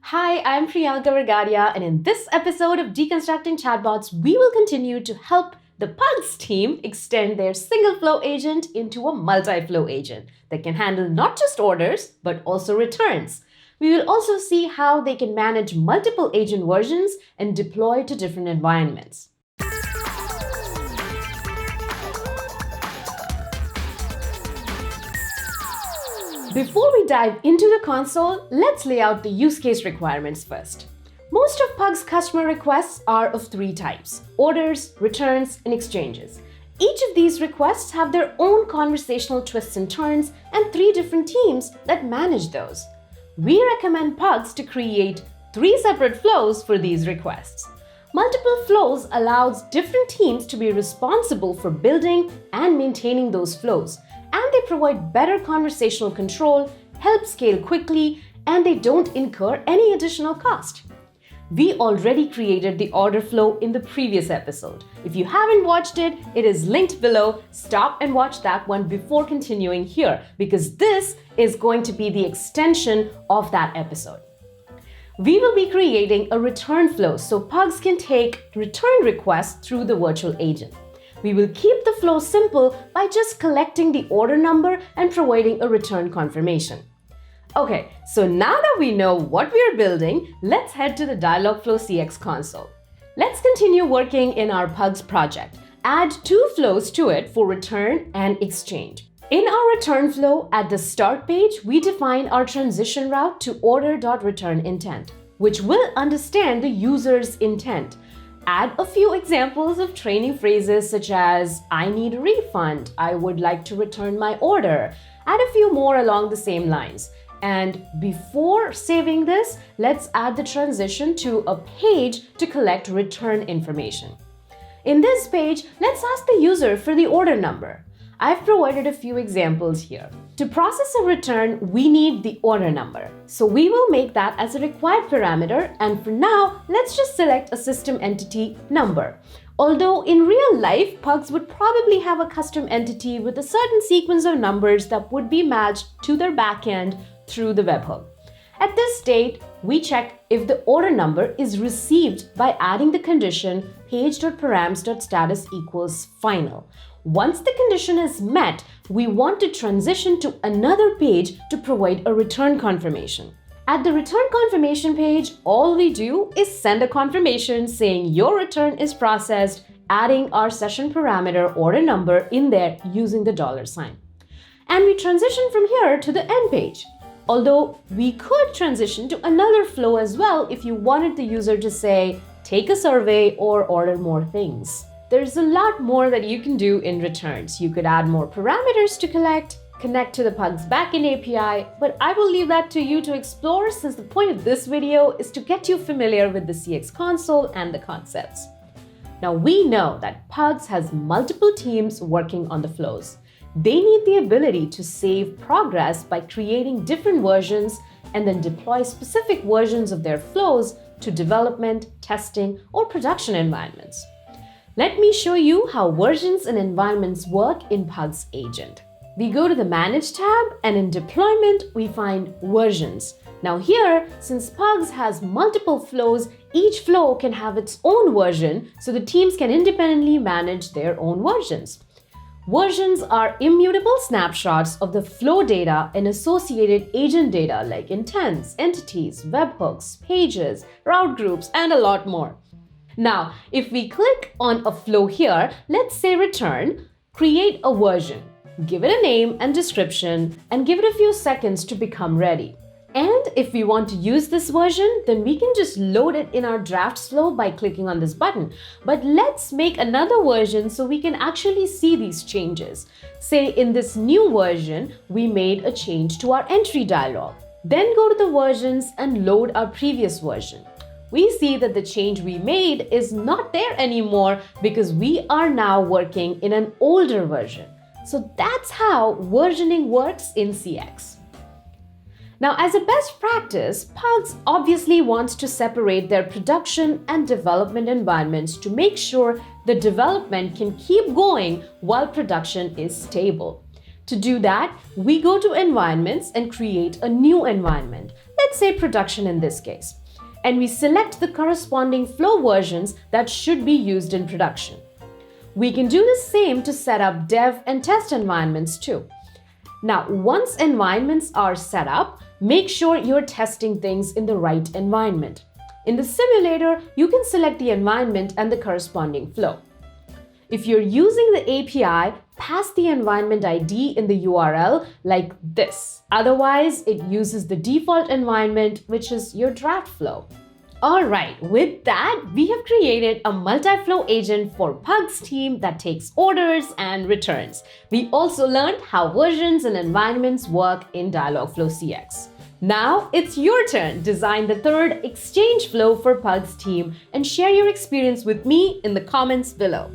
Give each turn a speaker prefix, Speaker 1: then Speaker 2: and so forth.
Speaker 1: Hi, I'm Priyanka Vergadia, and in this episode of Deconstructing Chatbots, we will continue to help the Pugs team extend their single flow agent into a multi-flow agent that can handle not just orders, but also returns. We will also see how they can manage multiple agent versions and deploy to different environments. Before we dive into the console, let's lay out the use case requirements first. Most of Pug's customer requests are of three types: orders, returns, and exchanges. Each of these requests have their own conversational twists and turns and three different teams that manage those. We recommend Pugs to create three separate flows for these requests. Multiple flows allows different teams to be responsible for building and maintaining those flows, and they provide better conversational control, help scale quickly, and they don't incur any additional cost. We already created the order flow in the previous episode. If you haven't watched it, it is linked below. Stop and watch that one before continuing here, because this is going to be the extension of that episode. We will be creating a return flow so Pugs can take return requests through the virtual agent. We will keep the flow simple by just collecting the order number and providing a return confirmation. Okay, so now that we know what we are building, let's head to the Dialogflow CX console. Let's continue working in our Pugs project. Add two flows to it for return and exchange. In our return flow, at the start page, we define our transition route to order.returnIntent, which will understand the user's intent. Add a few examples of training phrases such as, I need a refund, I would like to return my order. Add a few more along the same lines. And before saving this, let's add the transition to a page to collect return information. In this page, let's ask the user for the order number. I've provided a few examples here. To process a return, we need the order number. So we will make that as a required parameter, and for now, let's just select a system entity number. Although in real life, Pugs would probably have a custom entity with a certain sequence of numbers that would be matched to their backend through the webhook. At this state, we check if the order number is received by adding the condition page.params.status equals final. Once the condition is met, we want to transition to another page to provide a return confirmation. At the return confirmation page, all we do is send a confirmation saying your return is processed, adding our session parameter order number in there using the $sign. And we transition from here to the end page. Although we could transition to another flow as well if you wanted the user to say, take a survey or order more things. There's a lot more that you can do in returns. You could add more parameters to collect, connect to the Pugs backend API, but I will leave that to you to explore since the point of this video is to get you familiar with the CX console and the concepts. Now we know that Pugs has multiple teams working on the flows. They need the ability to save progress by creating different versions and then deploy specific versions of their flows to development, testing, or production environments. Let me show you how versions and environments work in Pugs agent. We go to the Manage tab, and in Deployment, we find Versions. Now here, since Pugs has multiple flows, each flow can have its own version, so the teams can independently manage their own versions. Versions are immutable snapshots of the flow data and associated agent data like intents, entities, webhooks, pages, route groups, and a lot more. Now, if we click on a flow here, let's say return, create a version, give it a name and description, and give it a few seconds to become ready. And if we want to use this version, then we can just load it in our drafts flow by clicking on this button. But let's make another version so we can actually see these changes. Say in this new version, we made a change to our entry dialog. Then go to the versions and load our previous version. We see that the change we made is not there anymore because we are now working in an older version. So that's how versioning works in CX. Now, as a best practice, Pugs obviously wants to separate their production and development environments to make sure the development can keep going while production is stable. To do that, we go to environments and create a new environment, let's say production in this case, and we select the corresponding flow versions that should be used in production. We can do the same to set up dev and test environments too. Now, once environments are set up, make sure you're testing things in the right environment. In the simulator, you can select the environment and the corresponding flow. If you're using the API, pass the environment ID in the URL like this. Otherwise, it uses the default environment, which is your draft flow. Alright, with that, we have created a multi-flow agent for Pug's team that takes orders and returns. We also learned how versions and environments work in Dialogflow CX. Now it's your turn. Design the third exchange flow for Pug's team and share your experience with me in the comments below.